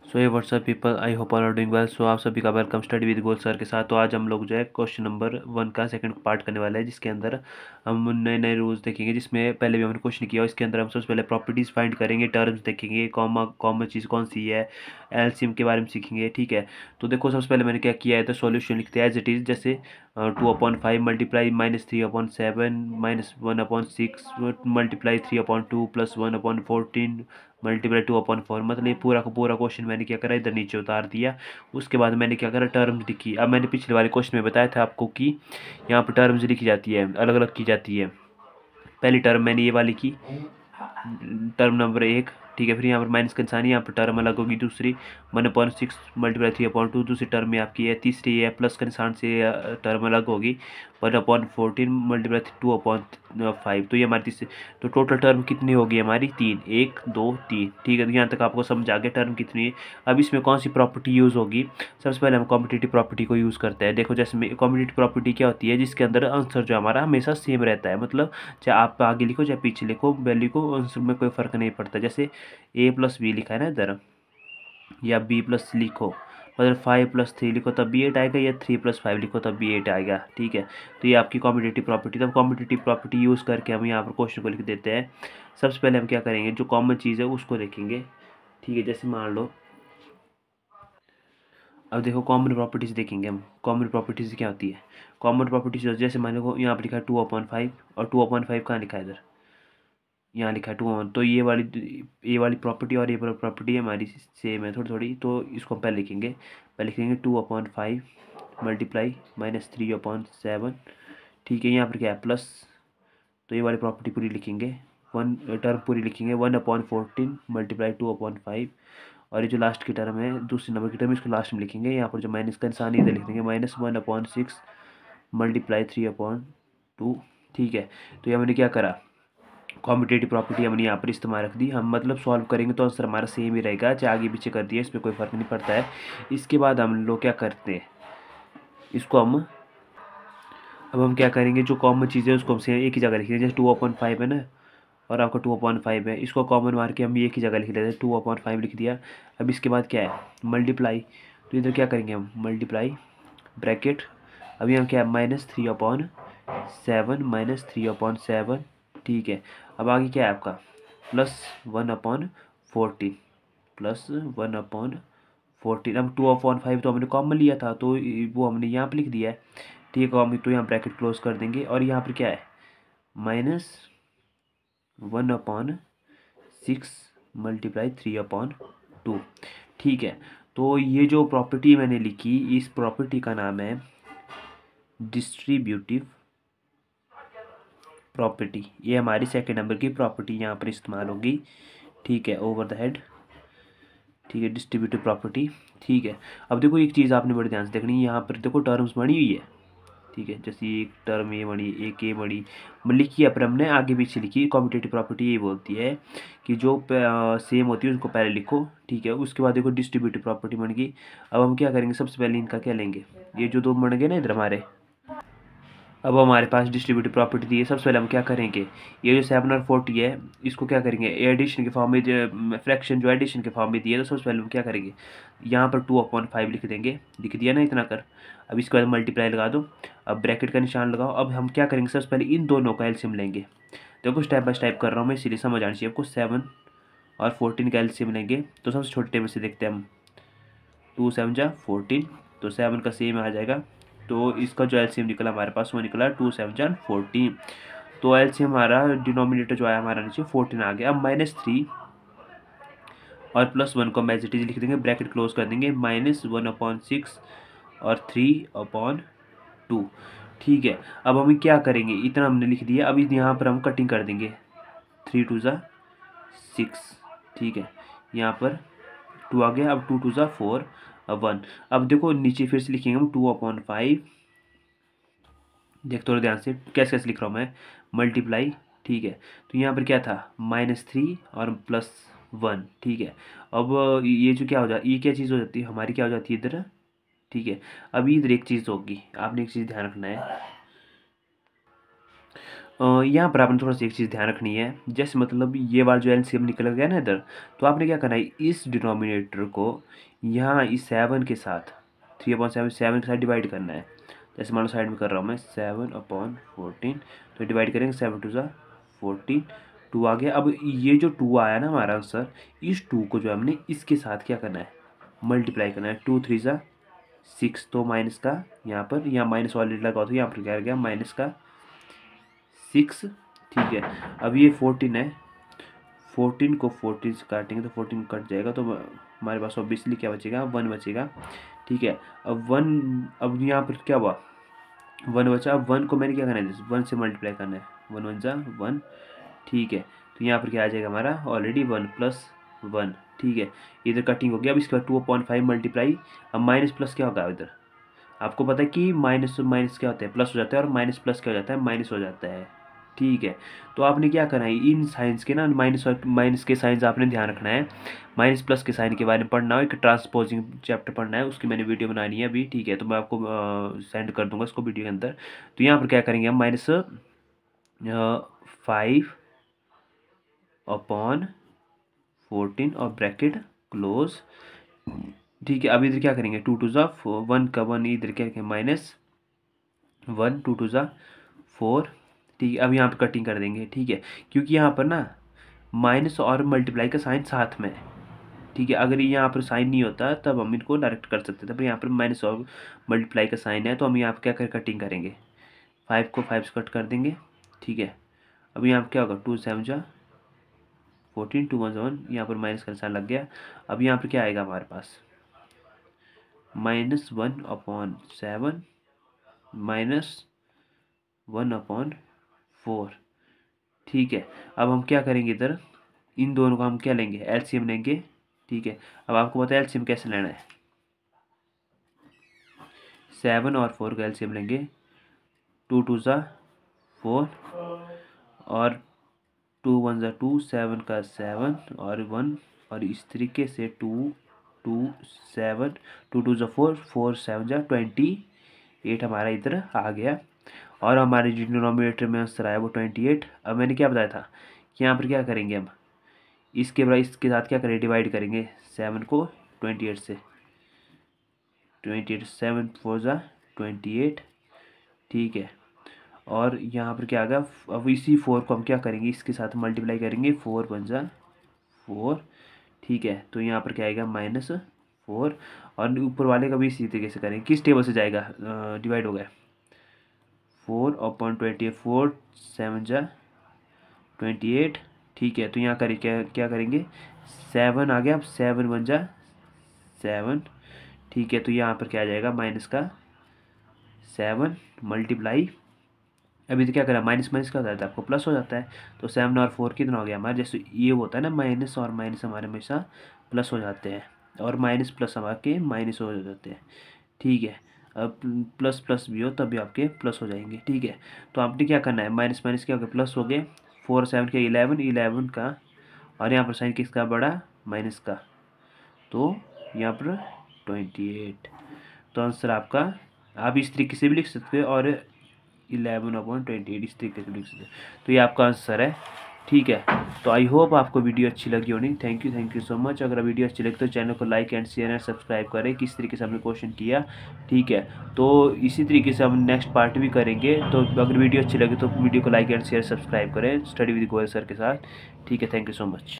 सो ये what's up people, I hope all are doing well. So आप सभी का welcome study with goal sir के साथ। तो आज हम लोग जो है क्वेश्चन नंबर 1 का सेकंड पार्ट करने वाले हैं, जिसके अंदर हम नए नए रूल्स देखेंगे। जिसमें पहले भी हमने क्वेश्चन किया, इसके अंदर हम सबसे पहले प्रॉपर्टीज़ फाइंड करेंगे, टर्म्स देखेंगे, कॉमन चीज़ कौन सी है, एलसीएम के बारे में सीखेंगे। ठीक है, तो देखो सबसे पहले मैंने क्या किया है, तो सॉल्यूशन लिखते हैं एज इट इज़। जैसे 2/5 मल्टीप्लाई -3/7 -1/6 मल्टीप्लाई 3/2 + 1/14 मल्टीप्लाई 2/4। मतलब ये पूरा का पूरा क्वेश्चन मैंने क्या करा, इधर नीचे उतार दिया। उसके बाद मैंने क्या करा, टर्म्स लिखी। अब मैंने पिछले वाले क्वेश्चन में बताया था आपको कि यहाँ पर टर्म्स लिखी जाती है, अलग अलग की जाती है। पहली टर्म मैंने ये वाली की, टर्म नंबर 1। ठीक है, फिर यहाँ पर माइनस का निशान, यहाँ पर टर्म अलग होगी दूसरी 1/6 मल्टीप्लाई 3/2। दूसरी टर्म में आपकी है, तीसरी है प्लस का निशान से टर्म अलग होगी 1/14 मल्टीप्लाई 2/5। तो ये हमारी तीसरी। तो टोटल टर्म कितनी होगी हमारी, 3, 1 2 3। ठीक है, तो यहाँ तक आपको समझ आ गया टर्म कितनी है। अब इसमें कौन सी प्रॉपर्टी यूज़ होगी, सबसे पहले हम कॉम्पिटिटिव प्रॉपर्टी को यूज़ करते हैं। देखो जैसे कॉम्पिटिटिव प्रॉपर्टी क्या होती है, जिसके अंदर आंसर जो हमारा हमेशा सेम रहता है। मतलब चाहे आप आगे लिखो चाहे पीछे लिखो, वैल्यू को आंसर में कोई फ़र्क नहीं पड़ता। जैसे a+b लिखा है ना इधर, या b+c लिखो, मतलब 5+3 लिखो तब भी 8 आएगा, या 3+5 लिखो तब भी 8 आएगा। ठीक है, तो ये आपकी कॉम्पिटिटिव प्रॉपर्टी। तब कॉम्पिटिटिव प्रॉपर्टी यूज़ करके हम यहाँ पर क्वेश्चन को लिख देते हैं। सबसे पहले हम क्या करेंगे, जो कॉमन चीज़ है उसको देखेंगे। ठीक है, जैसे मान लो, अब देखो कॉमन प्रॉपर्टीज़ देखेंगे हम। कॉमन प्रॉपर्टीज़ क्या होती है, कॉमन प्रॉपर्टीज़ जैसे मान लो यहाँ पर लिखा है 2/5, और 2/5 कहाँ लिखा है इधर, यहाँ लिखा है 2/1। तो ये वाली प्रॉपर्टी और ये प्रॉपर्टी हमारी सेम है थोड़ी थोड़ी। तो इसको हम पहले लिखेंगे, पहले लिखेंगे 2/5 मल्टीप्लाई -3/7। ठीक है, यहाँ पर क्या है प्लस, तो ये वाली प्रॉपर्टी पूरी लिखेंगे, वन टर्म पूरी लिखेंगे 1/14 मल्टीप्लाई 2/5। और ये जो लास्ट की टर्म है, दूसरी नंबर की टर्म, इसको लास्ट में लिखेंगे। यहाँ पर जो माइनस का निशान इधर लिख देंगे, -1/6 मल्टीप्लाई 3/2। ठीक है, तो ये हमने क्या करा, कॉम्पिटेटिव प्रॉपर्टी हमने यहाँ पर इस्तेमाल रख दी। हम मतलब सॉल्व करेंगे तो आंसर हमारा सेम ही रहेगा, चाहे आगे पीछे कर दिया, इसमें कोई फ़र्क नहीं पड़ता है। इसके बाद हम लोग क्या करते हैं, इसको हम अब हम क्या करेंगे, जो कॉमन चीज़ है उसको हम सेम एक ही जगह लिखेंगे। जैसे 2/5 है ना, और आपका 2/5 है, इसको कॉमन मार के हम एक ही जगह लिख लेते हैं, 2/5 लिख दिया। अब इसके बाद क्या है, मल्टीप्लाई। तो इधर क्या करेंगे हम, मल्टीप्लाई ब्रैकेट, अभी हम क्या है, -3/7 -3/7। ठीक है, अब आगे क्या है आपका, +1/14 +1/14। अब 2/5 तो हमने कॉमन लिया था, तो वो हमने यहाँ पर लिख दिया है। ठीक है, हम तो यहाँ ब्रैकेट क्लोज कर देंगे, और यहाँ पर क्या है, -1/6 मल्टीप्लाई 3/2। ठीक है, तो ये जो प्रॉपर्टी मैंने लिखी, इस प्रॉपर्टी का नाम है डिस्ट्रीब्यूटिव प्रॉपर्टी। ये हमारी सेकंड नंबर की प्रॉपर्टी यहाँ पर इस्तेमाल होगी। ठीक है, ओवर द हेड। ठीक है, डिस्ट्रीब्यूटिव प्रॉपर्टी। ठीक है, अब देखो एक चीज़ आपने बड़े ध्यान से देखनी है, यहाँ पर देखो टर्म्स बनी हुई है। ठीक है, जैसे एक टर्म ये बड़ी, एक ये बड़ी लिखी है, पर हमने आगे पीछे लिखी। कॉम्पिटेटिव प्रॉपर्टी ये बोलती है कि जो सेम होती है उसको पहले लिखो। ठीक है, उसके बाद देखो डिस्ट्रीब्यूटिव प्रॉपर्टी बन गई। अब हम क्या करेंगे, सबसे पहले इनका क्या लेंगे, ये जो दो बन गए ना इधर हमारे, अब हमारे पास डिस्ट्रीब्यूटिव प्रॉपर्टी दी है। सबसे पहले हम क्या करेंगे, ये जो 7 और 40 है, इसको क्या करेंगे, एडिशन के फॉर्म में, फ्रैक्शन जो एडिशन के फॉर्म में दिए, तो सबसे पहले हम क्या करेंगे, यहाँ पर 2/5 लिख देंगे। लिख दिया ना इतना कर। अब इसके बाद मल्टीप्लाई लगा दो, अब ब्रैकेट का निशान लगाओ। अब हम क्या करेंगे, सबसे पहले इन दोनों का एलसीएम लेंगे। देखो स्टेप बाय स्टेप कर रहा हूँ मैं, इसीलिए समझ आनी चाहिए आपको। 7 और 14 का एलसीएम लेंगे, तो सबसे छोटे में से देखते हैं हम, 2 7 जा 14, तो 7 का सेम आ जाएगा। तो इसका जो एलसीएम निकला हमारे पास, वो निकला 2 7 जा 14। तो एलसीएम हमारा डिनोमिनेटर जो आया हमारा नीचे 14 आ गया। अब -3 और +1 को हम एज इट इज लिख देंगे, ब्रैकेट क्लोज कर देंगे, -1/6 और 3/2। ठीक है, अब हम क्या करेंगे, इतना हमने लिख दिया। अब यहाँ पर हम कटिंग कर देंगे, 3 2 जा 6। ठीक है, यहाँ पर 2 आ गया। अब 2 2 जा 4, अब 1। अब देखो नीचे फिर से लिखेंगे हम 2/5। देख थोड़ा ध्यान से कैसे कैसे लिख रहा हूँ मैं, मल्टीप्लाई। ठीक है, तो यहाँ पर क्या था, -3 और +1। ठीक है, अब ये जो क्या हो जाती, ये क्या चीज़ हो जाती है हमारी, क्या हो जाती है इधर। ठीक है, अब इधर एक चीज़ होगी, आपने एक चीज़ ध्यान रखना है। यहाँ पर आपने थोड़ा सा एक चीज़ ध्यान रखनी है, जैसे मतलब ये वाला जो एलसीएम निकल गया ना इधर, तो आपने क्या करना है, इस डिनोमिनेटर को यहाँ इस 7 के साथ 3/7 7 के साथ डिवाइड करना है। जैसे मान लो साइड में कर रहा हूँ मैं 7/14, तो डिवाइड करेंगे 7 2 14, 2 आ गया। अब ये जो 2 आया ना हमारा आंसर, इस 2 को जो हमने इसके साथ क्या करना है, मल्टीप्लाई करना है। 2 3 6, तो माइनस का यहाँ माइनस ऑलरेडी लगा होता है, यहाँ पर क्या गया माइनस का 6, ठीक है। अब ये 14 है, 14 को 14 से काटेंगे तो 14 कट जाएगा, तो हमारे पास ऑब्वियसली क्या बचेगा, 1 बचेगा, ठीक है। अब 1, अब यहाँ पर क्या हुआ, 1 बचा। अब 1 को मैंने क्या करना है, 1 से मल्टीप्लाई करना है, 1 1 जा 1, ठीक है। तो यहाँ पर क्या आ जाएगा हमारा ऑलरेडी 1 + 1, ठीक है। इधर कटिंग हो गया। अब इसके बाद 2/5 मल्टीप्लाई, अब माइनस प्लस क्या होगा इधर, आपको पता है कि माइनस माइनस क्या होता है, प्लस हो जाता है, और माइनस प्लस क्या हो जाता है, माइनस हो जाता है, ठीक है। तो आपने क्या करना है, इन साइंस के ना माइनस और माइनस के साइंस आपने ध्यान रखना है। माइनस प्लस के साइन के बारे में पढ़ना हो, एक ट्रांसपोजिंग चैप्टर पढ़ना है, उसकी मैंने वीडियो बनानी है अभी, ठीक है। तो मैं आपको सेंड कर दूंगा इसको वीडियो के अंदर। तो यहाँ पर क्या करेंगे हम, -5/14 और ब्रैकेट क्लोज, ठीक है। अब इधर क्या करेंगे, 2 2 1 का 1, इधर क्या करेंगे -1, 2 2 4, ठीक है। अब यहाँ पर कटिंग कर देंगे, ठीक है, क्योंकि यहाँ पर ना माइनस और मल्टीप्लाई का साइन साथ में है, ठीक है। अगर यहाँ पर साइन नहीं होता तब हम इनको डायरेक्ट कर सकते थे, पर यहाँ पर माइनस और मल्टीप्लाई का साइन है, तो हम यहाँ पर क्या कटिंग करेंगे, 5 को 5 से कट कर देंगे, ठीक है। अब यहाँ पर क्या होगा, 2 7 14, 2 1 1, यहाँ पर माइनस का निशान लग गया। अब यहाँ पर क्या आएगा हमारे पास, -1/7 -1/4, ठीक है। अब हम क्या करेंगे, इधर इन दोनों का हम क्या लेंगे, एलसीएम लेंगे, ठीक है। अब आपको पता है एलसीएम कैसे लेना है, 7 और 4 का एलसीएम लेंगे, 2 2 4 और 2 1 2, 7 का 7 और 1, और इस तरीके से 2 2 7, 2 2 4, 4 7 28 हमारा इधर आ गया। और हमारे जो डिनोमिनेटर में आंसर आया वो 28। अब मैंने क्या बताया था कि यहाँ पर क्या करेंगे हम, इसके साथ क्या करेंगे, डिवाइड करेंगे 7 को 28 से, 28 7 4 28, ठीक है। और यहाँ पर क्या आ गया, अब इसी 4 को हम क्या करेंगे, इसके साथ मल्टीप्लाई करेंगे, 4 1 4, ठीक है। तो यहाँ पर क्या आएगा -4, और ऊपर वाले का भी इसी तरीके से करेंगे, किस टेबल से जाएगा, डिवाइड हो गया, 4/28, 4 7 28, ठीक है। तो यहाँ करें क्या करेंगे, 7 आ गया, अब 7 1 7, ठीक है। तो यहाँ पर क्या आ जाएगा, माइनस का 7 मल्टीप्लाई, अभी तो क्या करा, माइनस माइनस क्या हो जाता है, आपको प्लस हो जाता है। तो 7 और 4 कितना हो गया हमारा, जैसे ये होता है ना, माइनस और माइनस हमारे हमेशा प्लस हो जाते हैं, और माइनस प्लस हमारे माइनस हो जाते हैं, ठीक है। अब प्लस प्लस भी हो तब भी आपके प्लस हो जाएंगे, ठीक है। तो आपने क्या करना है, माइनस माइनस क्या हो गया, प्लस हो गए, 4 7 के 11 का, और यहाँ पर साइन किसका बड़ा, माइनस का, तो यहाँ पर 28। तो आंसर आपका, आप इस तरीके से भी लिख सकते हो, और 11/28 इस तरीके से लिख सकते हो। तो ये आपका आंसर है, ठीक है। तो आई होप आपको वीडियो अच्छी लगी होनी। Thank you so much. अगर वीडियो अच्छी लगी तो चैनल को like and share and subscribe करें। किस तरीके से हमने क्वेश्चन किया, ठीक है। तो इसी तरीके से हम नेक्स्ट पार्ट भी करेंगे। तो अगर वीडियो अच्छी लगी तो वीडियो को लाइक एंड शेयर सब्सक्राइब करें स्टडी विद गोयल सर के साथ, ठीक है। Thank you so much.